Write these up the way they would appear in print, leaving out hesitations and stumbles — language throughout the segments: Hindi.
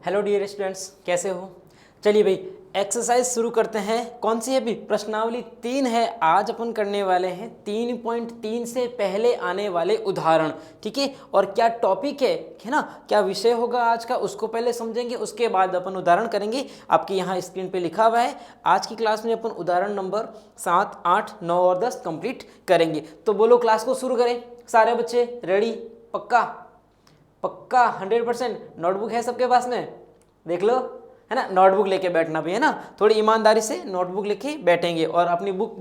हेलो डियर स्टूडेंट्स, कैसे हो? चलिए भाई एक्सरसाइज शुरू करते हैं। कौन सी है भी? प्रश्नावली 3 है। आज अपन करने वाले हैं 3.3 से पहले आने वाले उदाहरण। ठीक है, और क्या टॉपिक है ना, क्या विषय होगा आज का, उसको पहले समझेंगे, उसके बाद अपन उदाहरण करेंगे। आपके यहाँ स्क्रीन पे लिखा हुआ है। आज की क्लास में अपन उदाहरण नंबर 7, 8, 9 और 10 कंप्लीट करेंगे। तो बोलो क्लास को शुरू करें। सारे बच्चे रेडी? पक्का पक्का 100%? नोटबुक है सबके पास में? देख लो, है ना। नोटबुक लेके बैठना भी है ना, थोड़ी ईमानदारी से नोटबुक लेके बैठेंगे और अपनी बुक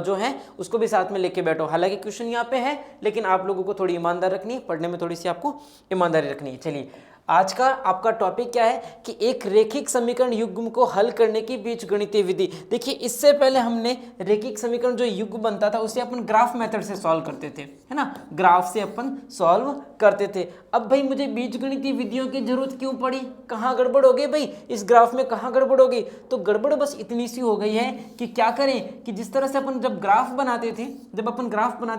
जो है उसको भी साथ में लेके बैठो। हालांकि क्वेश्चन यहाँ पे है, लेकिन आप लोगों को थोड़ी ईमानदारी रखनी है, पढ़ने में थोड़ी सी आपको ईमानदारी रखनी है। चलिए, आज का आपका टॉपिक क्या है कि एक रेखिक समीकरण युग्म को हल करने की बीजगणितीय विधि। देखिए, इससे पहले हमने रेखिक समीकरण जो युग्म बनता था उसे अपन ग्राफ मेथड से सॉल्व करते थे, है ना। ग्राफ से अपन सॉल्व करते थे। अब भाई मुझे बीजगणितीय विधियों की जरूरत क्यों पड़ी? कहाँ गड़बड़ हो गई भाई? इस ग्राफ में कहाँ गड़बड़ हो गई? तो गड़बड़ बस इतनी सी हो गई है कि क्या करें कि जिस तरह से अपन जब ग्राफ बनाते थे,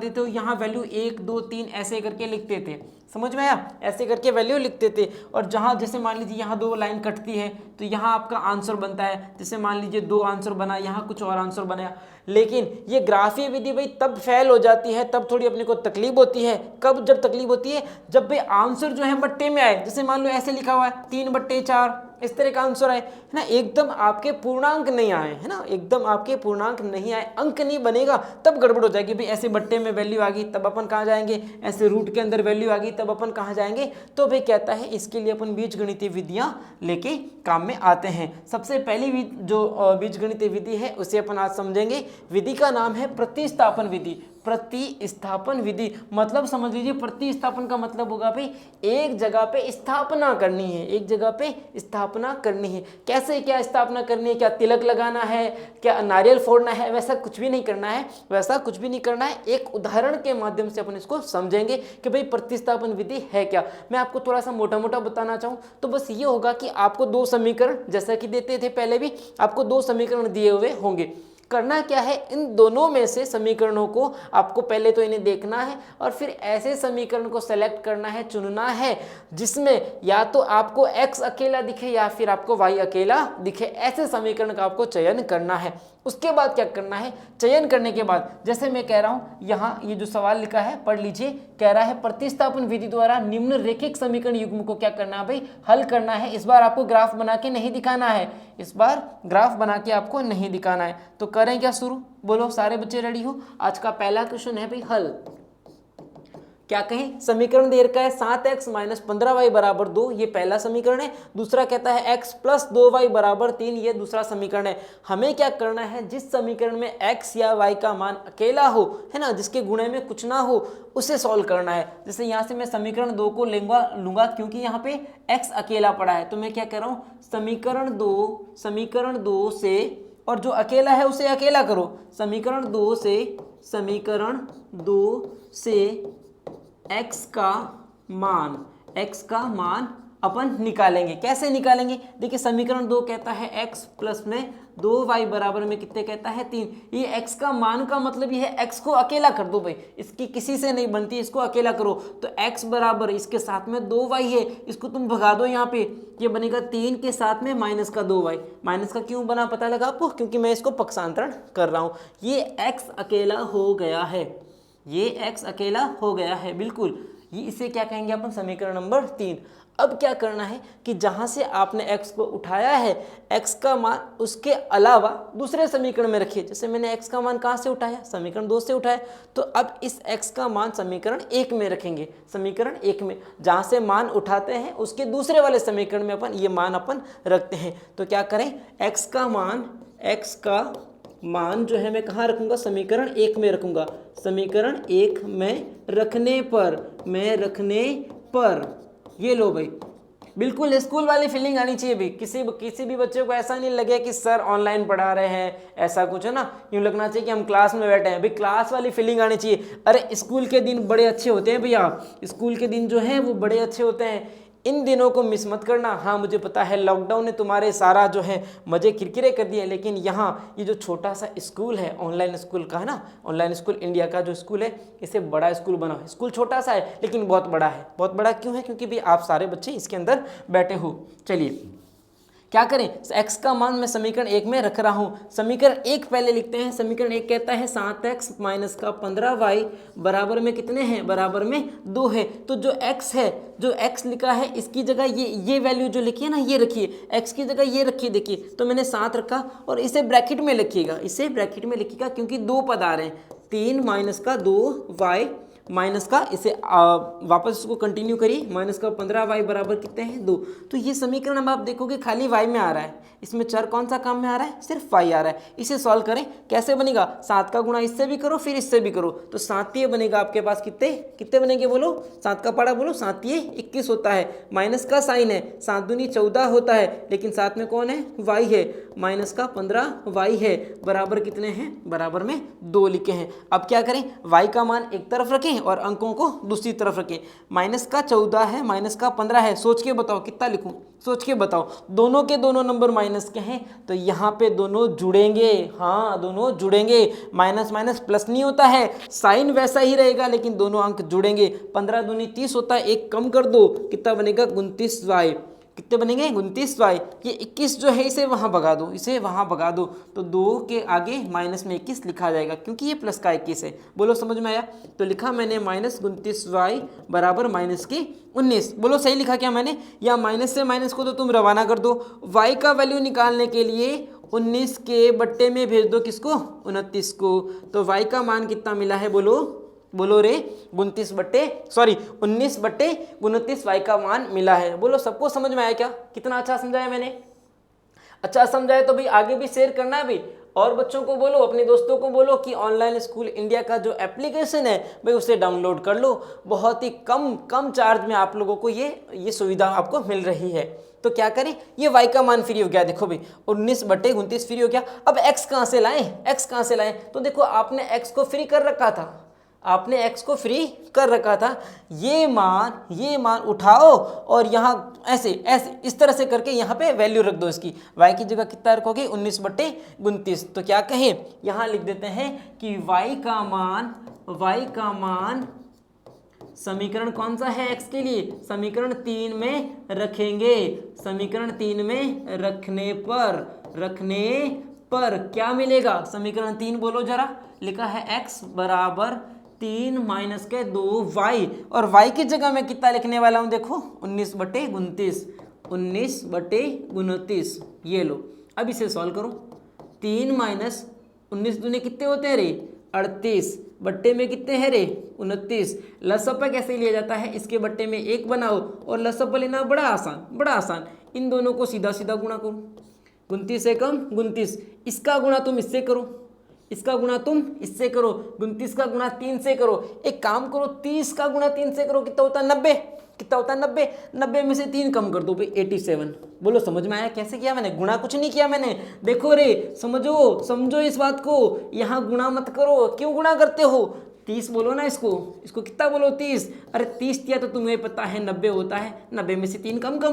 तो यहाँ वैल्यू 1, 2, 3 ऐसे करके लिखते थे। समझ में आया? ऐसे करके वैल्यू लिखते थे। और जहाँ जैसे मान लीजिए यहाँ 2 लाइन कटती है तो यहाँ आपका आंसर बनता है। जैसे मान लीजिए 2 आंसर बना, यहाँ कुछ और आंसर बनाया। लेकिन ये ग्राफीय विधि भाई तब फेल हो जाती है, तब थोड़ी अपने को तकलीफ होती है। कब? जब तकलीफ होती है जब भाई आंसर जो है बट्टे में आए। जैसे मान लो ऐसे लिखा हुआ है 3/4 इस तरह का आंसर है ना, एकदम आपके पूर्णांक नहीं आए, है ना, एकदम आपके पूर्णांक नहीं आए, अंक नहीं बनेगा, तब गड़बड़ हो जाएगी भाई। ऐसे बट्टे में वैल्यू आ गई तब अपन कहाँ जाएंगे, ऐसे रूट के अंदर वैल्यू आ गई तब अपन कहाँ जाएंगे। तो भाई कहता है इसके लिए अपन बीजगणितीय विधियां लेके काम में आते हैं। सबसे पहली जो बीजगणितीय विधि है उसे अपन आज समझेंगे। विधि का नाम है प्रतिस्थापन विधि। प्रतिस्थापन विधि मतलब समझ लीजिए, प्रतिस्थापन का मतलब होगा भाई एक जगह पे स्थापना करनी है, एक जगह पे स्थापना करनी है। कैसे क्या स्थापना करनी है? क्या तिलक लगाना है, क्या नारियल फोड़ना है? वैसा कुछ भी नहीं करना है, वैसा कुछ भी नहीं करना है। एक उदाहरण के माध्यम से अपन इसको समझेंगे कि भाई प्रतिस्थापन विधि है क्या। मैं आपको थोड़ा सा मोटा मोटा बताना चाहूँ तो बस ये होगा कि आपको 2 समीकरण जैसा कि देते थे पहले भी, आपको 2 समीकरण दिए हुए होंगे। करना क्या है, इन दोनों में से समीकरणों को आपको पहले तो इन्हें देखना है और फिर ऐसे समीकरण को सेलेक्ट करना है, चुनना है जिसमें या तो आपको x अकेला दिखे या फिर आपको y अकेला दिखे। ऐसे समीकरण का आपको चयन करना है। उसके बाद क्या करना है, चयन करने के बाद जैसे मैं कह रहा हूं, यहाँ ये जो सवाल लिखा है पढ़ लीजिए। कह रहा है प्रतिस्थापन विधि द्वारा निम्न रेखिक समीकरण युग्म को क्या करना है भाई, हल करना है। इस बार आपको ग्राफ बना के नहीं दिखाना है, इस बार ग्राफ बना के आपको नहीं दिखाना है। तो करें क्या शुरू? बोलो सारे बच्चे रेडी हो? आज का पहला क्वेश्चन है भाई हल। क्या कहें, समीकरण दे रखा है 7x - 15y = 2, ये पहला समीकरण है। दूसरा कहता है x + 2y = 3, ये दूसरा समीकरण है। हमें क्या करना है, जिस समीकरण में x या y का मान अकेला हो, है ना, जिसके गुणे में कुछ ना हो, उसे सॉल्व करना है। जैसे यहाँ से मैं समीकरण 2 को लूंगा क्योंकि यहाँ पे x अकेला पड़ा है। तो मैं क्या कर रहा हूँ, समीकरण 2 से, और जो अकेला है उसे अकेला करो। समीकरण 2 से x का मान अपन निकालेंगे। कैसे निकालेंगे? देखिए, समीकरण 2 कहता है x प्लस में 2y बराबर में कितने कहता है 3। ये x का मान का मतलब ये है x को अकेला कर दो भाई, इसकी किसी से नहीं बनती, इसको अकेला करो। तो x बराबर इसके साथ में 2y है, इसको तुम भगा दो यहाँ पे, ये बनेगा 3 के साथ में माइनस का 2y। माइनस का क्यों बना पता लगा आपको? क्योंकि मैं इसको पक्षांतरण कर रहा हूँ। ये x अकेला हो गया है, ये x अकेला हो गया है, बिल्कुल। ये इसे क्या कहेंगे अपन, समीकरण नंबर 3। अब क्या करना है कि जहां से आपने x को उठाया है, x का मान उसके अलावा दूसरे समीकरण में रखिए। जैसे मैंने x का मान कहां से उठाया, समीकरण 2 से उठाया, तो अब इस x का मान समीकरण 1 में रखेंगे। समीकरण 1 में जहां से मान उठाते हैं उसके दूसरे वाले समीकरण में अपन ये मान अपन रखते हैं। तो क्या करें, x का मान जो है मैं कहाँ रखूंगा, समीकरण 1 में रखूंगा। समीकरण 1 में रखने पर ये लो भाई, बिल्कुल स्कूल वाली फीलिंग आनी चाहिए भाई। किसी भी बच्चे को ऐसा नहीं लगे कि सर ऑनलाइन पढ़ा रहे हैं, ऐसा कुछ, है ना। यूँ लगना चाहिए कि हम क्लास में बैठे हैं भाई, क्लास वाली फीलिंग आनी चाहिए। अरे स्कूल के दिन बड़े अच्छे होते हैं भैया, स्कूल के दिन जो हैं वो बड़े अच्छे होते हैं। इन दिनों को मिस मत करना। हाँ मुझे पता है लॉकडाउन ने तुम्हारे सारा जो है मज़े किरकिरे कर दिए, लेकिन यहाँ ये जो छोटा सा स्कूल है ऑनलाइन स्कूल का है ना, ऑनलाइन स्कूल इंडिया का जो स्कूल है इसे बड़ा स्कूल बनाओ। स्कूल छोटा सा है लेकिन बहुत बड़ा है। बहुत बड़ा क्यों है? क्योंकि भी आप सारे बच्चे इसके अंदर बैठे हो। चलिए क्या करें, x का मान मैं समीकरण 1 में रख रहा हूँ। समीकरण 1 पहले लिखते हैं। समीकरण 1 कहता है 7x माइनस का 15y बराबर में कितने हैं? बराबर में 2 है। तो जो x है, जो x लिखा है इसकी जगह ये वैल्यू जो लिखी है ना ये रखिए, x की जगह ये रखिए। देखिए तो मैंने 7 रखा और इसे ब्रैकेट में लिखिएगा, इसे ब्रैकेट में लिखिएगा क्योंकि 2 पद आ रहे हैं। 3 माइनस का 2y माइनस का, इसे वापस इसको कंटिन्यू करिए, माइनस का 15y बराबर कितने हैं? 2। तो ये समीकरण अब आप देखोगे खाली y में आ रहा है, इसमें चर कौन सा काम में आ रहा है? सिर्फ y आ रहा है। इसे सॉल्व करें, कैसे बनेगा? 7 का गुणा इससे भी करो फिर इससे भी करो, तो 7 बनेगा आपके पास। कितने बनेंगे बोलो? 7 का पाड़ा बोलो। 7 21 होता है। माइनस का साइन है, 7 दूनी 14 होता है, लेकिन साथ में कौन है? y है। माइनस का 15y है बराबर कितने हैं? बराबर में 2 लिखे हैं। अब क्या करें, y का मान एक तरफ रखें और अंकों को दूसरी तरफ रखें। माइनस का 14 है, माइनस का 15 है। सोच के बताओ कितना लिखूं? सोच के बताओ। दोनों के दोनों नंबर माइनस के हैं तो यहाँ पे दोनों जुड़ेंगे। हाँ दोनों जुड़ेंगे। माइनस माइनस प्लस नहीं होता है, साइन वैसा ही रहेगा लेकिन दोनों अंक जुड़ेंगे। 15 दूनी 30 होता है, एक कम कर दो, कितना बनेगा? 29y। कितने बनेंगे? 29y। ये 21 जो है इसे वहाँ भगा दो, इसे वहाँ भगा दो, तो 2 के आगे माइनस में 21 लिखा जाएगा क्योंकि ये प्लस का 21 है। बोलो समझ में आया? तो लिखा मैंने माइनस 29y बराबर माइनस की 19। बोलो सही लिखा क्या मैंने? या माइनस से माइनस को तो तुम रवाना कर दो। y का वैल्यू निकालने के लिए 19 के बट्टे में भेज दो किसको? 29 को। तो y का मान कितना मिला है? बोलो रे 19 बट्टे 29 y का मान मिला है। बोलो सबको समझ में आया क्या? कितना अच्छा समझाया मैंने? अच्छा समझाया तो भाई आगे भी शेयर करना है भाई, और बच्चों को बोलो, अपने दोस्तों को बोलो कि ऑनलाइन स्कूल इंडिया का जो एप्लीकेशन है भाई उसे डाउनलोड कर लो। बहुत ही कम चार्ज में आप लोगों को ये सुविधा आपको मिल रही है। तो क्या करें, ये y का मान फ्री हो गया। देखो भाई 19/29 फ्री हो गया। अब x कहाँ से लाएं? तो देखो आपने x को फ्री कर रखा था, ये मान उठाओ और यहाँ ऐसे इस तरह से करके यहाँ पे वैल्यू रख दो इसकी। y की जगह कितना रखोगे? 19/29। तो क्या कहें, यहाँ लिख देते हैं कि y का मान समीकरण कौन सा है x के लिए? समीकरण 3 में रखेंगे। समीकरण 3 में रखने पर क्या मिलेगा? समीकरण 3 बोलो जरा। लिखा है x बराबर 3 माइनस के 2y, और y की जगह मैं कितना लिखने वाला हूँ? देखो 19/29। ये लो, अब इसे सॉल्व करो। 3 माइनस 19 दूने कितने होते हैं रे? 38। बट्टे में कितने हैं रे? 29। लसअप कैसे लिया जाता है? इसके बट्टे में 1 बनाओ, और लसअप लेना बड़ा आसान। इन दोनों को सीधा सीधा गुणा करो। 29 से कम 29, इसका गुणा तुम इससे करो, इसका गुणा तुम इससे करो, 29 का गुणा 3 से करो। एक काम करो, 30 का गुणा 3 से करो, कितना होता है? 90। कितना होता है? 90। 90 में से 3 कम कर दो भाई 87। बोलो समझ में आया कैसे किया मैंने? गुणा कुछ नहीं किया मैंने। देखो रे, समझो इस बात को। यहाँ गुणा मत करो। क्यों गुणा करते हो? 30 बोलो ना इसको कितना बोलो? 30। अरे 30 दिया तो तुम्हें पता है 90 होता है। 90 में से 3 कम कर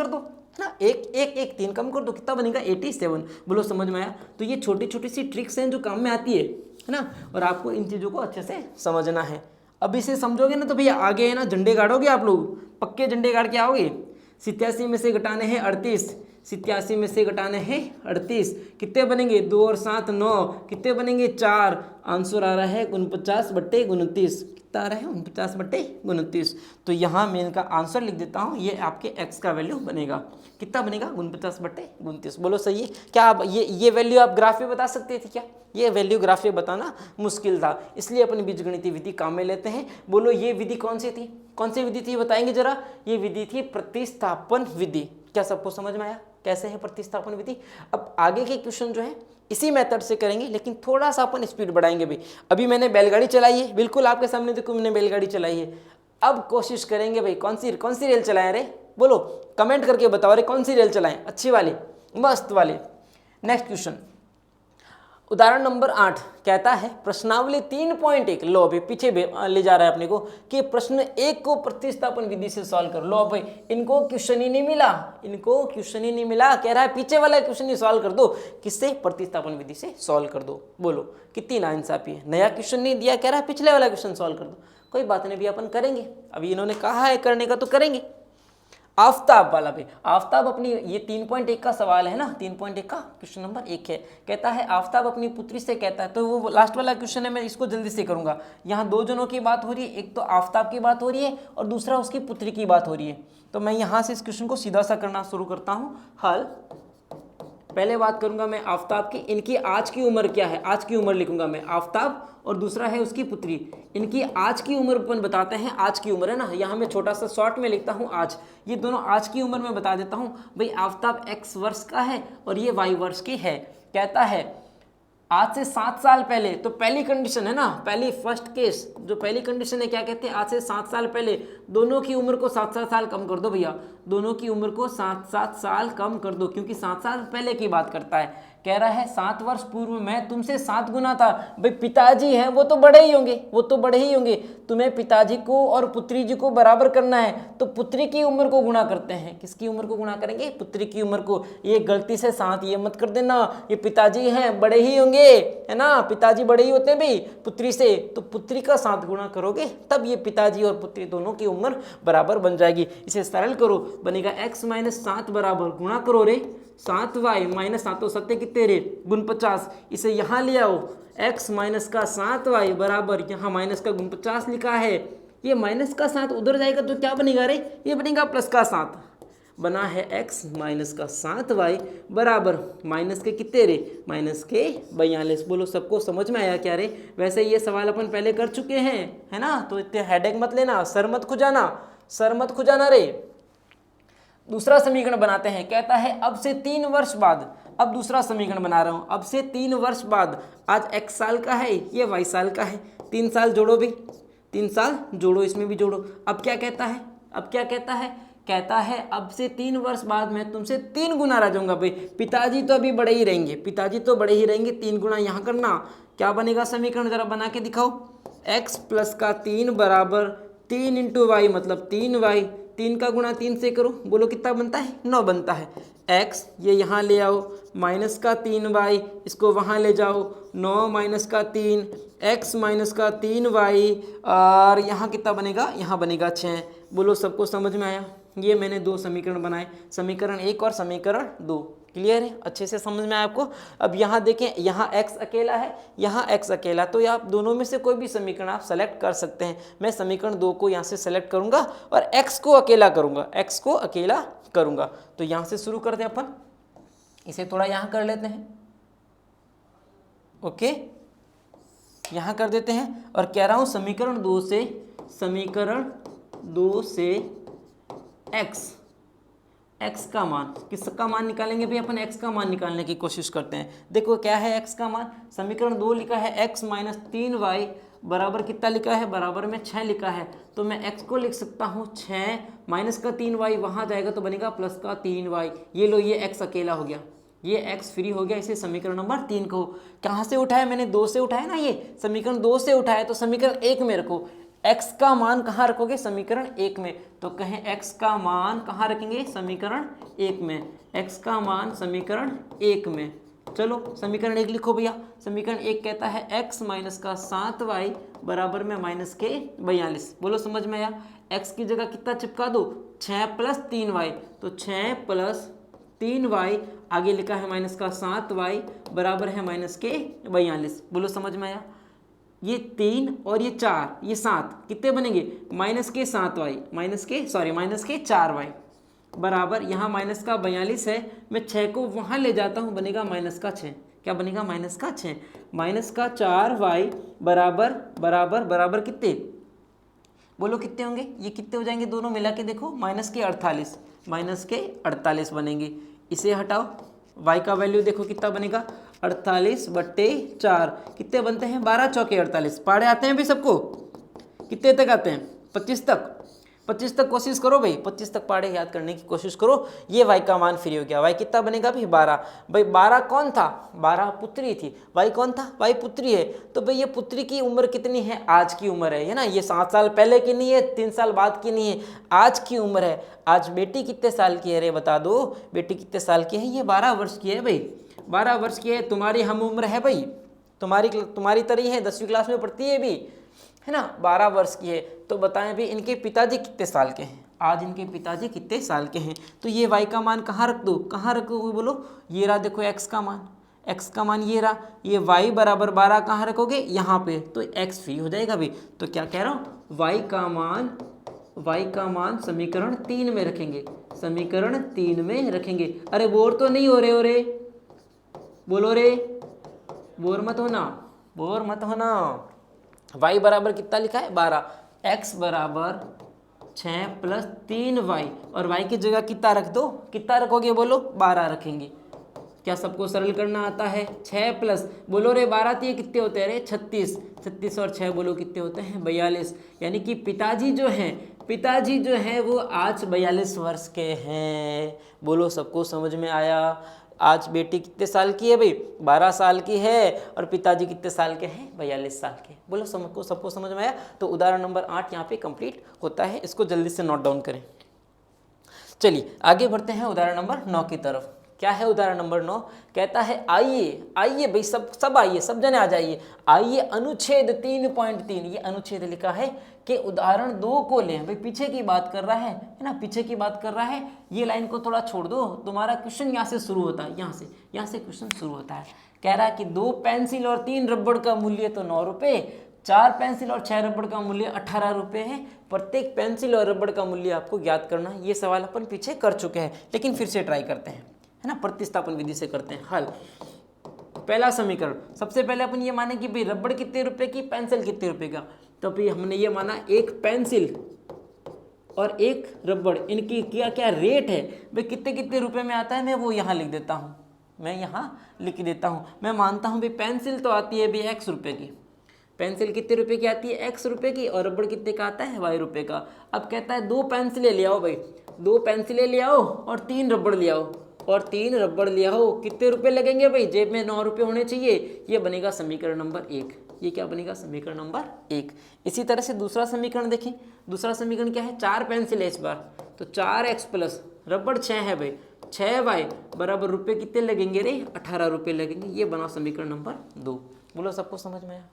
दो ना, एक 3 कम कर दो, कितना बनेगा? 87। बोलो समझ में आया? तो ये छोटी छोटी सी ट्रिक्स हैं जो काम में आती है ना, और आपको इन चीज़ों को अच्छे से समझना है। अब इसे समझोगे ना तो भैया आगे है ना झंडे गाड़ोगे आप लोग, पक्के झंडे गाड़ के आओगे। 87 में से घटाने हैं 38, 87 में से घटाने हैं 38, कितने बनेंगे? 2 और 7 9, कितने बनेंगे? 4। आंसर आ रहा है 49/29। कितना आ रहा है? 49/29। तो यहाँ मैं इनका आंसर लिख देता हूँ, ये आपके x का वैल्यू बनेगा। कितना बनेगा? 49/29। बोलो सही है क्या? आप ये वैल्यू आप ग्राफ में बता सकते थे क्या? ये वैल्यू ग्राफ में बताना मुश्किल था, इसलिए अपनी बीजगणितीय विधि काम में लेते हैं। बोलो ये विधि कौन सी थी? बताएंगे जरा। ये विधि थी प्रतिस्थापन विधि। क्या सबको समझ में आया कैसे है प्रतिस्थापन विधि? अब आगे के क्वेश्चन जो है इसी मेथड से करेंगे, लेकिन थोड़ा सा अपन स्पीड बढ़ाएंगे भाई। अभी मैंने बैलगाड़ी चलाई है, बिल्कुल आपके सामने देखो मैंने बैलगाड़ी चलाई है। अब कोशिश करेंगे भाई कौन सी रेल चलाएं रे? बोलो कमेंट करके बताओ रे, कौन सी रेल चलाएं? अच्छी वाली, मस्त वाली। नेक्स्ट क्वेश्चन, उदाहरण नंबर 8 कहता है प्रश्नावली 3.1 लो अभी पीछे ले जा रहा है अपने को कि प्रश्न 1 को प्रतिस्थापन विधि से सॉल्व कर लो। भाई इनको क्वेश्चन ही नहीं मिला, इनको क्वेश्चन ही नहीं मिला, कह रहा है पीछे वाला क्वेश्चन ही सॉल्व कर दो। किससे? प्रतिस्थापन विधि से सॉल्व कर दो। बोलो कितनी नाइंसाफी है, नया क्वेश्चन नहीं दिया, कह रहा है पिछले वाला क्वेश्चन सॉल्व कर दो। कोई बात नहीं भी अपन करेंगे, अभी इन्होंने कहा है करने का तो करेंगे। आफ्ताब वाला भी, आफ्ताब अपनी, ये 3.1 का सवाल है ना, 3.1 का क्वेश्चन नंबर 1 है। कहता है आफ्ताब अपनी पुत्री से कहता है, तो वो लास्ट वाला क्वेश्चन है, मैं इसको जल्दी से करूंगा। यहाँ दो जनों की बात हो रही है, एक तो आफ्ताब की बात हो रही है और दूसरा उसकी पुत्री की बात हो रही है। तो मैं यहाँ से इस क्वेश्चन को सीधा सा करना शुरू करता हूँ। हल पहले बात करूंगा मैं आफ्ताब की, इनकी आज की उम्र क्या है, आज की उम्र लिखूंगा मैं आफ्ताब, और दूसरा है उसकी पुत्री। इनकी आज की उम्र अपन बताते हैं, आज की उम्र है ना, यहाँ मैं छोटा सा शॉर्ट में लिखता हूँ आज, ये दोनों आज की उम्र में बता देता हूँ। भाई आफ्ताब x वर्ष का है और ये y वर्ष की है। कहता है आज से 7 साल पहले, तो पहली कंडीशन है ना, पहली फर्स्ट केस जो पहली कंडीशन है, क्या कहते हैं, आज से 7 साल पहले दोनों की उम्र को 7-7 साल कम कर दो भैया, दोनों की उम्र को 7-7 साल कम कर दो, क्योंकि 7 साल पहले की बात करता है। कह रहा है 7 वर्ष पूर्व मैं तुमसे 7 गुना था। भाई पिताजी हैं वो तो बड़े ही होंगे, वो तो बड़े ही होंगे, तुम्हें पिताजी को और पुत्री जी को बराबर करना है, तो पुत्री की उम्र को गुणा करते हैं। किसकी उम्र को गुणा करेंगे? पुत्री की उम्र को। ये गलती से 7 ये मत कर देना, ये पिताजी हैं बड़े ही होंगे, है ना, पिताजी बड़े ही होते हैं भाई पुत्री से, तो पुत्री का 7 गुणा करोगे तब ये पिताजी और पुत्री दोनों की उम्र बराबर बन जाएगी। इसे सरल करो, बनेगा x - 7 बराबर, गुणा करो रे 7y - 7 7 कितने रे, गुण 50। इसे यहाँ ले आओ, x - 7y बराबर, यहाँ माइनस का गुण 50 लिखा है, ये माइनस का 7 उधर जाएगा तो क्या बनेगा रे, ये बनेगा प्लस का 7। बना है x - 7y बराबर माइनस के कितने रे, माइनस के 42। बोलो सबको समझ में आया क्या रे? वैसे ये सवाल अपन पहले कर चुके हैं, है ना, तो इतने हेडेक मत लेना, सर मत खुजाना, सर मत खुजाना रे। दूसरा समीकरण बनाते हैं। कहता है अब से 3 वर्ष बाद, अब दूसरा समीकरण बना रहा हूं, अब से 3 वर्ष बाद, आज x साल का है, ये y साल का है, 3 साल जोड़ो भी, 3 साल जोड़ो, इसमें भी जोड़ो। अब क्या कहता है, अब क्या कहता है, कहता है अब से 3 वर्ष बाद मैं तुमसे 3 गुना रह जाऊंगा। भाई पिताजी तो अभी बड़े ही रहेंगे, पिताजी तो बड़े ही रहेंगे, 3 गुना यहाँ करना, क्या बनेगा समीकरण, जरा बना के दिखाओ। x + का 3 बराबर 3 × y मतलब 3y, 3 का गुणा 3 से करो, बोलो कितना बनता है, 9 बनता है। x ये यहाँ ले आओ, माइनस का 3y, इसको वहाँ ले जाओ, 9 - का 3, x - का 3y, और यहाँ कितना बनेगा, यहाँ बनेगा 6। बोलो सबको समझ में आया? ये मैंने 2 समीकरण बनाए, समीकरण 1 और समीकरण 2। क्लियर है, अच्छे से समझ में आया आपको? अब यहाँ देखें, यहाँ x अकेला है, यहाँ x अकेला, तो आप दोनों में से कोई भी समीकरण आप सेलेक्ट कर सकते हैं। मैं समीकरण 2 को यहाँ से सेलेक्ट करूँगा और x को अकेला करूँगा, x को अकेला करूँगा। तो यहाँ से शुरू करते हैं अपन, इसे थोड़ा यहाँ कर लेते हैं, ओके, यहाँ कर देते हैं, और कह रहा हूँ समीकरण 2 से, समीकरण 2 से x का मान, किसका मान निकालेंगे भाई अपन, x का मान निकालने की कोशिश करते हैं। देखो क्या है x का मान, समीकरण 2 लिखा है x - 3y बराबर कितना लिखा है, बराबर में 6 लिखा है, तो मैं x को लिख सकता हूँ 6 माइनस का 3y, वहाँ जाएगा तो बनेगा प्लस का 3y। ये लो, ये x अकेला हो गया, ये x फ्री हो गया। इसे समीकरण नंबर 3 को कहाँ से उठाया, मैंने 2 से उठाया ना, ये समीकरण 2 से उठाया, तो समीकरण 1 में रखो। x का मान कहाँ रखोगे, समीकरण 1 में, तो कहें x का मान कहाँ रखेंगे, समीकरण 1 में, x का मान समीकरण 1 में। चलो समीकरण 1 लिखो भैया, समीकरण 1 कहता है x - का 7y बराबर में माइनस के 42। बोलो समझ में आया? x की जगह कितना चिपका दो, 6 + 3y, तो 6 + 3y, आगे लिखा है माइनस का 7y बराबर है माइनस के 42। बोलो समझ में आया? ये 3 और ये 4, ये 7 कितने बनेंगे, माइनस के 7y, माइनस के 4y बराबर, यहाँ माइनस का 42 है, मैं 6 को वहाँ ले जाता हूँ, बनेगा माइनस का 6। क्या बनेगा, माइनस का 6, माइनस का 4y बराबर बराबर बराबर कितने, बोलो कितने होंगे, ये कितने हो जाएंगे दोनों मिला के, देखो माइनस के 48, माइनस के 48 बनेंगे। इसे हटाओ, y का वैल्यू देखो कितना बनेगा, 48/4 कितने बनते हैं, 12 × 4 = 48। पढ़े आते हैं भी सबको, कितने तक आते हैं, 25 तक। 25 तक कोशिश करो भाई, 25 तक पहाड़े याद करने की कोशिश करो। ये y का मान फ्री हो गया। y कितना बनेगा भाई 12। भाई 12 कौन था, 12 पुत्री थी। y कौन था, y पुत्री है। तो भाई ये पुत्री की उम्र कितनी है, आज की उम्र है ना। ये 7 साल पहले की नहीं है, 3 साल बाद की नहीं है, आज की उम्र है। आज बेटी कितने साल की है रे, बता दो बेटी कितने साल की है। ये 12 वर्ष की है भाई, 12 वर्ष की है। तुम्हारी हम उम्र है भाई, तुम्हारी तरह है, 10वीं क्लास में पढ़ती है भी, है ना। 12 वर्ष की है। तो बताएं भाई इनके पिताजी कितने साल के हैं, आज इनके पिताजी कितने साल के हैं। तो ये y का मान कहाँ रख दो, कहाँ रखोगे बोलो। ये रहा देखो x का मान, x का मान ये रहा। ये y बराबर 12 कहाँ रखोगे, यहाँ पे, तो x फ्री हो जाएगा भाई। तो क्या कह रहा हूँ, y का मान समीकरण 3 में रखेंगे, समीकरण 3 में रखेंगे। अरे बोर तो नहीं हो रहे हो रे, बोलो रे, बोर मत होना, बोर मत होना। y बराबर कितना लिखा है 12, x बराबर 6 + 3y, और y की जगह कितना रख दो, कितना रखोगे बोलो, 12 रखेंगे। क्या सबको सरल करना आता है, 6 प्लस बोलो रे 12 तीय कितने होते हैं रे 36, 36 और 6 बोलो कितने होते हैं 42। यानी कि पिताजी जो हैं वो आज 42 वर्ष के हैं। बोलो सबको समझ में आया। आज बेटी कितने साल की है भाई, 12 साल की है, और पिताजी कितने साल के हैं, 42 साल के। बोलो सबको समझ में आया। तो उदाहरण नंबर 8 यहाँ पे कंप्लीट होता है। इसको जल्दी से नोट डाउन करें। चलिए आगे बढ़ते हैं उदाहरण नंबर 9 की तरफ। क्या है उदाहरण नंबर 9, कहता है आइए भाई सब आइए, सब जने आ जाइए। आइए अनुच्छेद 3.3, ये अनुच्छेद लिखा है कि उदाहरण 2 को लें। भाई पीछे की बात कर रहा है ना, पीछे की बात कर रहा है। ये लाइन को थोड़ा छोड़ दो, तुम्हारा क्वेश्चन यहाँ से शुरू होता है, यहाँ से क्वेश्चन शुरू होता है। कह रहा है कि 2 पेंसिल और 3 रबड़ का मूल्य तो 9 रुपये, 4 पेंसिल और 6 रबड़ का मूल्य 18 रुपये है। प्रत्येक पेंसिल और रबड़ का मूल्य आपको ज्ञात करना है। ये सवाल अपन पीछे कर चुके हैं, लेकिन फिर से ट्राई करते हैं, है ना। प्रतिस्थापन विधि से करते हैं हल। पहला समीकरण, सबसे पहले अपन ये माने कि भाई रबड़ कितने रुपए की, पेंसिल कितने रुपए का। तो भाई हमने ये माना एक पेंसिल और एक रबड़, इनकी क्या रेट है भाई, कितने रुपए में आता है। मैं वो यहाँ लिख देता हूँ, मैं मानता हूँ भाई पेंसिल तो आती है भाई x रुपए की, पेंसिल कितने रुपए की आती है, x रुपए की, और रबड़ कितने का आता है, y रुपए का। अब कहता है 2 पेंसिलें ले आओ भाई, 2 पेंसिलें ले आओ और 3 रबड़ ले आओ, और 3 रबड़ ले आओ। कितने रुपए लगेंगे भाई, जेब में 9 रुपए होने चाहिए। ये बनेगा समीकरण नंबर 1। ये क्या बनेगा, समीकरण नंबर 1। इसी तरह से दूसरा समीकरण देखें। दूसरा समीकरण क्या है, 4 पेंसिल है इस बार, तो 4x प्लस रबड़ 6 है भाई, 6y बराबर रुपए कितने लगेंगे रे, 18 रुपए लगेंगे। ये बना समीकरण नंबर 2। बोलो सबको समझ में आया,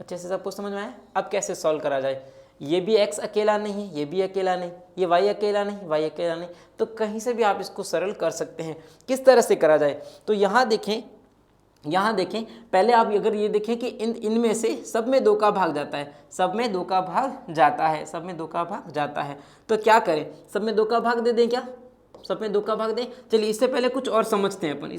अच्छे से सबको समझ में आया। अब कैसे सॉल्व करा जाए, ये भी x अकेला नहीं है, ये भी अकेला नहीं, ये y अकेला नहीं, y अकेला नहीं, तो कहीं से भी आप इसको सरल कर सकते हैं। किस तरह से करा जाए, तो यहाँ देखें पहले आप अगर ये देखें कि इनमें से सब में 2 का भाग जाता है, सब में 2 का भाग जाता है, तो क्या करें, सब में 2 का भाग दे दें क्या, सब में 2 का भाग दें। चलिए इससे पहले कुछ और समझते हैं अपन,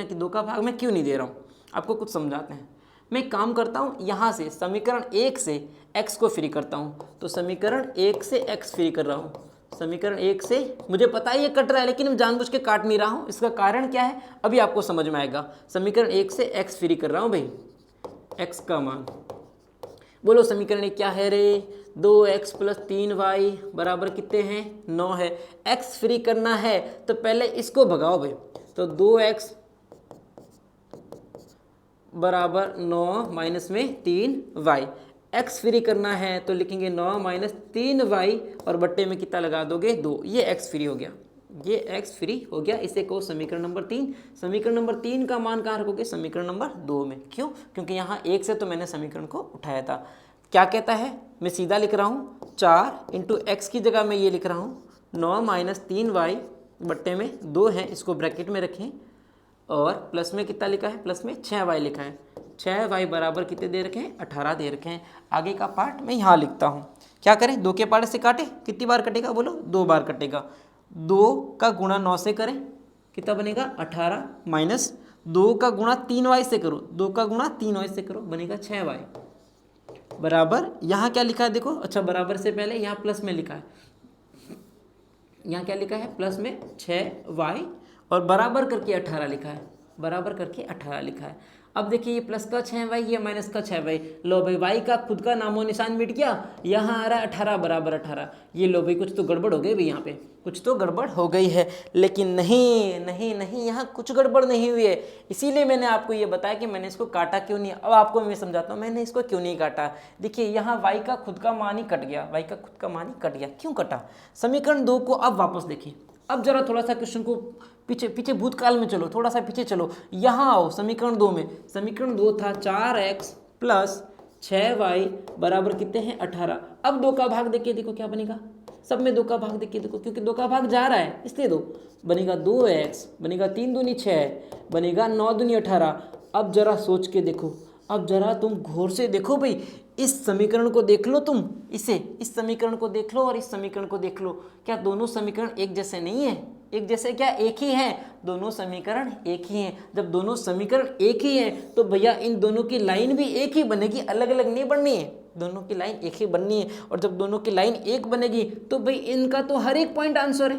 कि 2 का भाग मैं क्यों नहीं दे रहा हूँ, आपको कुछ समझाते हैं। मैं काम करता हूँ यहाँ से समीकरण 1 से x को फ्री करता हूँ, तो समीकरण 1 से x फ्री कर रहा हूँ। समीकरण 1 से मुझे पता है ये कट रहा है, लेकिन मैं जानबूझ के काट नहीं रहा हूँ। इसका कारण क्या है अभी आपको समझ में आएगा। समीकरण 1 से x फ्री कर रहा हूँ भाई, x का मान। बोलो समीकरण 1 क्या है रे, 2x + 3y बराबर कितने हैं, 9 है। x फ्री करना है तो पहले इसको भगाओ भाई, तो 2x बराबर 9 माइनस में 3y। x फ्री करना है तो लिखेंगे 9 माइनस 3y, और बट्टे में कितना लगा दोगे, 2। ये x फ्री हो गया, इसे कहो समीकरण नंबर 3। समीकरण नंबर 3 का मान कहाँ रखोगे, समीकरण नंबर 2 में। क्यों, क्योंकि यहाँ 1 से तो मैंने समीकरण को उठाया था। क्या कहता है, मैं सीधा लिख रहा हूँ 4 × x की जगह मैं ये लिख रहा हूँ 9 माइनस 3y बट्टे में 2 है, इसको ब्रैकेट में रखें, और प्लस में कितना लिखा है, प्लस में 6y लिखा है। 6y बराबर कितने दे रखे हैं, 18 दे रखे हैं। आगे का पार्ट मैं यहाँ लिखता हूँ। क्या करें, 2 के पार्ट से काटे, कितनी बार कटेगा बोलो, 2 बार कटेगा। 2 का गुणा 9 से करें, कितना बनेगा 18, माइनस 2 का गुणा 3y से करो, 2 का गुणा 3y से करो, बनेगा 6y बराबर, यहाँ क्या लिखा है देखो, अच्छा बराबर से पहले यहाँ प्लस में लिखा है, यहाँ क्या लिखा है, प्लस में 6y, और बराबर करके 18 लिखा है, अब देखिए ये प्लस का 6y, ये माइनस का 6y। लो भाई y का खुद का नामो निशान मिट गया, यहाँ आ रहा है 18 बराबर 18। ये लो भाई कुछ तो गड़बड़ हो गई भाई, यहाँ पे कुछ तो गड़बड़ हो गई है। लेकिन नहीं नहीं नहीं, यहाँ कुछ गड़बड़ नहीं हुई है। इसीलिए मैंने आपको ये बताया कि मैंने इसको काटा क्यों नहीं। अब आपको मैं समझाता हूँ मैंने इसको क्यों नहीं काटा। देखिए यहाँ y का खुद का मान ही कट गया, y का खुद का मान ही कट गया। क्यों कटा? समीकरण 2 को अब वापस देखिए। अब जरा थोड़ा सा क्वेश्चन को पीछे भूतकाल में चलो, थोड़ा सा पीछे चलो, यहाँ आओ समीकरण 2 में। समीकरण 2 था 4x प्लस 6y बराबर कितने हैं 18। अब 2 का भाग देखिए, देखो क्या बनेगा, सब में 2 का भाग देखिए, देखो क्योंकि 2 का भाग जा रहा है इसलिए 2 बनेगा, 2x बनेगा, 3 दूनी 6 बनेगा, 9 दूनी 18। अब जरा सोच के देखो, अब जरा तुम घोर से देखो भाई, इस समीकरण को देख लो तुम, इस समीकरण को देख लो और इस समीकरण को देख लो। क्या दोनों समीकरण एक जैसे नहीं है? एक जैसे क्या? एक ही हैं। दोनों समीकरण एक ही हैं। जब दोनों समीकरण एक ही हैं तो भैया इन दोनों की लाइन भी एक ही बनेगी, अलग अलग नहीं बननी है। दोनों की लाइन एक ही बननी है। और जब दोनों की लाइन एक बनेगी तो भाई इनका तो हर एक पॉइंट आंसर है,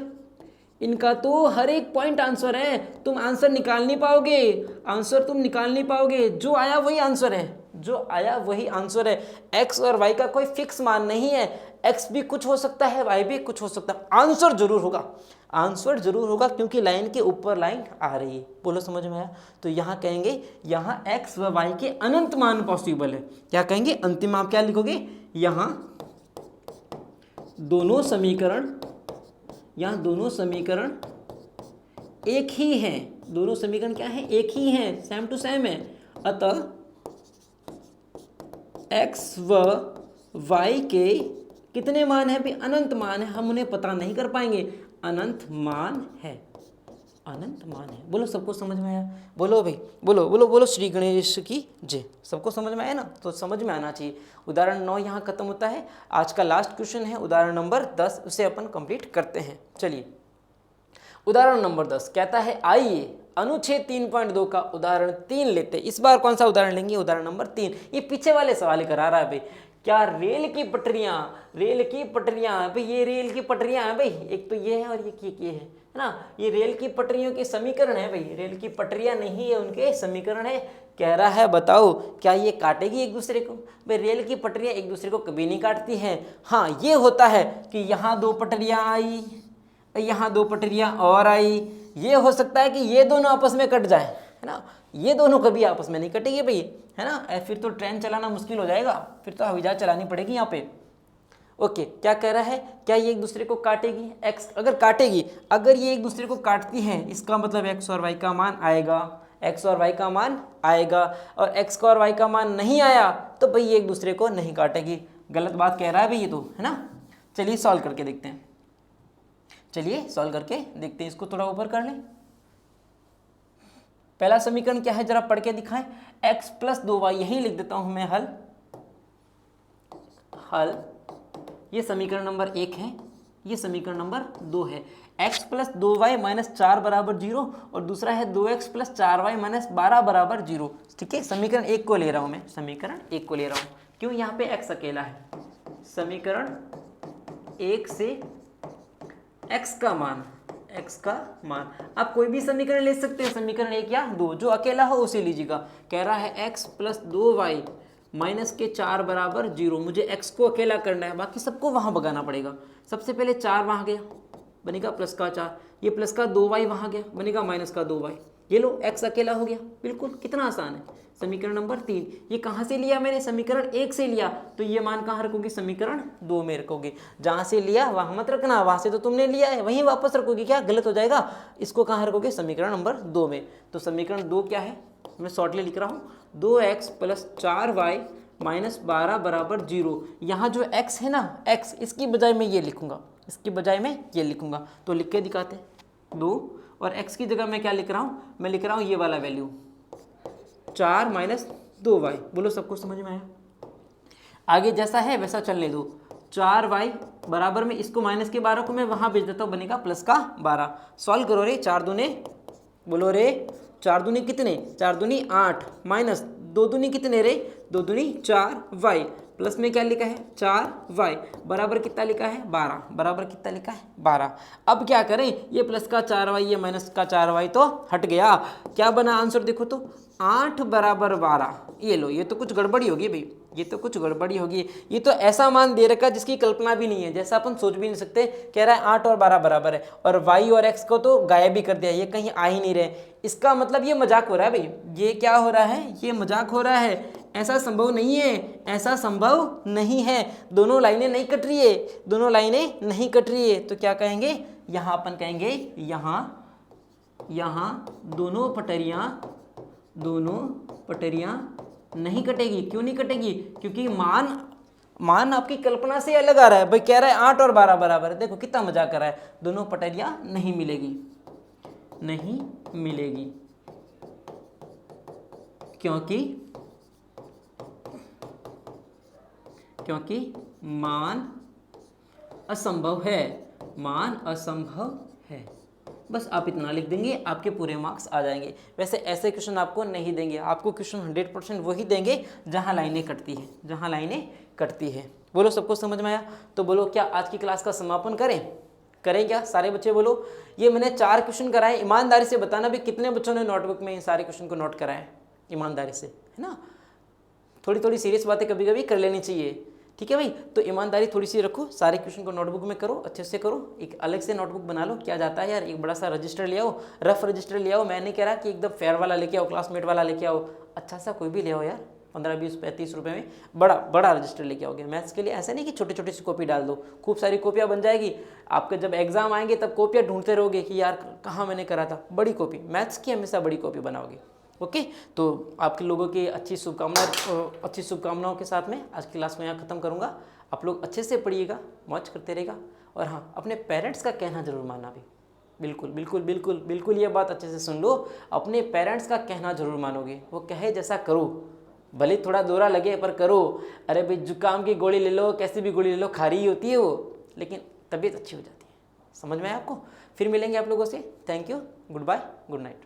इनका तो हर एक पॉइंट आंसर है। तुम आंसर निकाल नहीं पाओगे, आंसर तुम निकाल नहीं पाओगे। जो आया वही आंसर है, जो आया वही आंसर है। एक्स और वाई का कोई फिक्स मान नहीं है। एक्स भी कुछ हो सकता है, वाई भी कुछ हो सकता है। आंसर जरूर होगा, आंसर जरूर होगा, क्योंकि लाइन के ऊपर लाइन आ रही है। बोलो समझ में आया? तो यहाँ कहेंगे यहाँ एक्स व वाई के अनंत मान पॉसिबल है। क्या कहेंगे? अंतिम आप क्या लिखोगे? यहाँ दोनों समीकरण, यहाँ दोनों समीकरण एक ही हैं। दोनों समीकरण क्या है? एक ही हैं, सेम टू सेम है। अतः x व y के कितने मान है? भी अनंत मान है। हम उन्हें पता नहीं कर पाएंगे, अनंत मान है, अनंत मान है। बोलो सबको समझ में आया? बोलो भाई, बोलो बोलो बोलो श्री गणेश की जय। सबको समझ में आया ना? तो समझ में आना चाहिए। उदाहरण 9 यहाँ खत्म होता है। आज का लास्ट क्वेश्चन है उदाहरण नंबर 10, उसे अपन कंप्लीट करते हैं। चलिए उदाहरण नंबर 10 कहता है, आइए अनुच्छेद 3.2 का उदाहरण 3 लेते। इस बार कौन सा उदाहरण लेंगे? उदाहरण नंबर 3। ये पीछे वाले सवाल करा रहा है भाई। क्या रेल की पटरियां भाई, ये रेल की पटरियां हैं भाई, एक तो ये है और ये है ना। ये रेल की पटरियों के समीकरण है भाई, रेल की पटरियां नहीं है, उनके समीकरण है। कह रहा है बताओ क्या ये काटेगी एक दूसरे को? भाई रेल की पटरियां एक दूसरे को कभी नहीं काटती हैं। हाँ ये होता है कि यहाँ 2 पटरियां आई, यहाँ 2 पटरियां और आई। ये हो सकता है कि ये दोनों आपस में कट जाए, है ना। ये दोनों कभी आपस में नहीं कटेंगे भाई, है ना। फिर तो ट्रेन चलाना मुश्किल हो जाएगा, फिर तो हवाई जहाज चलानी पड़ेगी यहाँ पे। ओके, क्या कह रहा है? क्या ये एक दूसरे को काटेगी? एक्स अगर काटेगी, अगर ये एक दूसरे को काटती हैं, इसका मतलब एक्स और वाई का मान आएगा, एक्स और वाई का मान आएगा। और एक्स का और वाई का मान नहीं आया तो भाई ये एक दूसरे को नहीं काटेगी। गलत बात कह रहा है भाई ये तो, है ना। चलिए सॉल्व करके देखते हैं, चलिए सॉल्व करके देखते हैं। इसको थोड़ा ऊपर कर लें। पहला समीकरण क्या है जरा पढ़ के दिखाएं। x प्लस 2y, यही लिख देता हूं मैं हल। ये समीकरण नंबर 1 है, ये समीकरण नंबर 2 है। x प्लस 2y माइनस 4 बराबर 0 और दूसरा है 2x प्लस 4y माइनस 12 बराबर 0। ठीक है, समीकरण 1 को ले रहा हूं मैं, समीकरण 1 को ले रहा हूं। क्यों? यहाँ पे x अकेला है। समीकरण 1 से x का मान, आप कोई भी समीकरण ले सकते हैं, समीकरण 1 या 2, जो अकेला हो उसे लीजिएगा। कह रहा है x प्लस 2y माइनस के 4 बराबर 0। मुझे x को अकेला करना है, बाकी सबको वहाँ भगाना पड़ेगा। सबसे पहले 4 वहाँ गया, बनेगा प्लस का 4। ये प्लस का 2y वहाँ गया, बनेगा माइनस का 2y। ये लो x अकेला हो गया, बिल्कुल, कितना आसान है। समीकरण नंबर 3, ये कहाँ से लिया मैंने? समीकरण 1 से लिया, तो ये मान कहाँ रखोगे? समीकरण 2 में रखोगे। जहाँ से लिया वहाँ मत रखना, वहाँ से तो तुमने लिया है वहीं वापस रखोगे, क्या गलत हो जाएगा। इसको कहाँ रखोगे? समीकरण नंबर 2 में। तो समीकरण 2 क्या है? मैं शॉर्टली लिख रहा हूँ, 2x प्लस 4y माइनस 12 बराबर 0। यहाँ जो x है ना, x, इसकी बजाय मैं ये लिखूंगा, इसकी बजाय मैं ये लिखूंगा। तो लिख के दिखाते हैं 2, और x की जगह मैं क्या लिख रहा हूँ? मैं लिख रहा हूँ ये वाला वैल्यू 4 माइनस 2y। बोलो सबको समझ में आया? आगे जैसा है वैसा चलने दो। 4y बराबर में इसको माइनस के 12 को मैं वहाँ भेज देता हूँ, बनेगा प्लस का 12। सॉल्व करो रे, 4 दूने, बोलो रे, 4 दूनी कितने? 4 दूनी 8 माइनस दो दूनी कितने रे, 2 दूनी 4y, प्लस में क्या लिखा है 4y बराबर कितना लिखा है 12, बराबर कितना लिखा है 12। अब क्या करें, ये प्लस का 4y ये माइनस का 4y तो हट गया, क्या बना आंसर देखो तो 8 बराबर 12। ये लो, ये तो कुछ गड़बड़ी होगी भाई, ये तो कुछ गड़बड़ी होगी, ये तो ऐसा मान दे रखा जिसकी कल्पना भी नहीं है, जैसा अपन सोच भी नहीं सकते। कह रहा है 8 और 12 बराबर है, और y और x को तो गायब भी कर दिया, ये कहीं आ ही नहीं रहे। इसका मतलब ये मजाक हो रहा है भाई, ये क्या हो रहा है, ये मजाक हो रहा है, ऐसा संभव नहीं है, ऐसा संभव नहीं है, दोनों लाइनें नहीं कट रही है, दोनों लाइनें नहीं कट रही है। तो क्या कहेंगे, यहाँ अपन कहेंगे यहाँ दोनों पटरियाँ नहीं कटेगी। क्यों नहीं कटेगी, क्योंकि मान आपकी कल्पना से अलग आ रहा है भाई, कह रहा है 8 और 12 बराबर है, देखो कितना मजाक कर रहा है, दोनों पटरियां नहीं मिलेगी क्योंकि मान असंभव है। बस आप इतना लिख देंगे, आपके पूरे मार्क्स आ जाएंगे। वैसे ऐसे क्वेश्चन आपको नहीं देंगे, आपको क्वेश्चन 100% वही देंगे जहां लाइनें कटती है। बोलो सबको समझ में आया? तो बोलो क्या आज की क्लास का समापन करें क्या सारे बच्चे? बोलो, ये मैंने 4 क्वेश्चन कराए, ईमानदारी से बताना भी कितने बच्चों ने नोटबुक में इन सारे क्वेश्चन को नोट कराए, ईमानदारी से, है ना। थोड़ी सीरियस बातें कभी कभी कर लेनी चाहिए, ठीक है भाई। तो ईमानदारी थोड़ी सी रखो, सारे क्वेश्चन को नोटबुक में करो, अच्छे से करो, एक अलग से नोटबुक बना लो। क्या जाता है यार, एक बड़ा सा रजिस्टर ले आओ, रफ रजिस्टर ले आओ। मैं नहीं कह रहा कि एकदम फेयर वाला लेके आओ, क्लासमेट वाला लेके आओ, अच्छा सा कोई भी ले आओ यार, 15, 20, 35 रुपये में बड़ा रजिस्टर लेके आओगे। मैथ्स के लिए ऐसा नहीं कि छोटी सी कॉपी डाल दो, खूब सारी कॉपियाँ बन जाएगी। आपके जब एग्जाम आएंगे तब कॉपियाँ ढूंढते रहोगे कि यार कहाँ मैंने करा था। बड़ी कॉपी, मैथ्स की हमेशा बड़ी कॉपी बनाओगे। ओके, तो आपके लोगों की अच्छी शुभकामनाओं के साथ में आज की क्लास को यहाँ ख़त्म करूँगा। आप लोग अच्छे से पढ़िएगा, मौज करते रहेगा, और हाँ, अपने पेरेंट्स का कहना जरूर मानना भी। बिल्कुल ये बात अच्छे से सुन लो, अपने पेरेंट्स का कहना जरूर मानोगे, वो कहे जैसा करो, भले थोड़ा दोहरा लगे पर करो। अरे भाई जुकाम की गोली ले लो, कैसी भी गोली ले लो, खारी ही होती है वो, लेकिन तबीयत अच्छी हो जाती है। समझ में आया आपको? फिर मिलेंगे आप लोगों से। Thank you, goodbye, good night.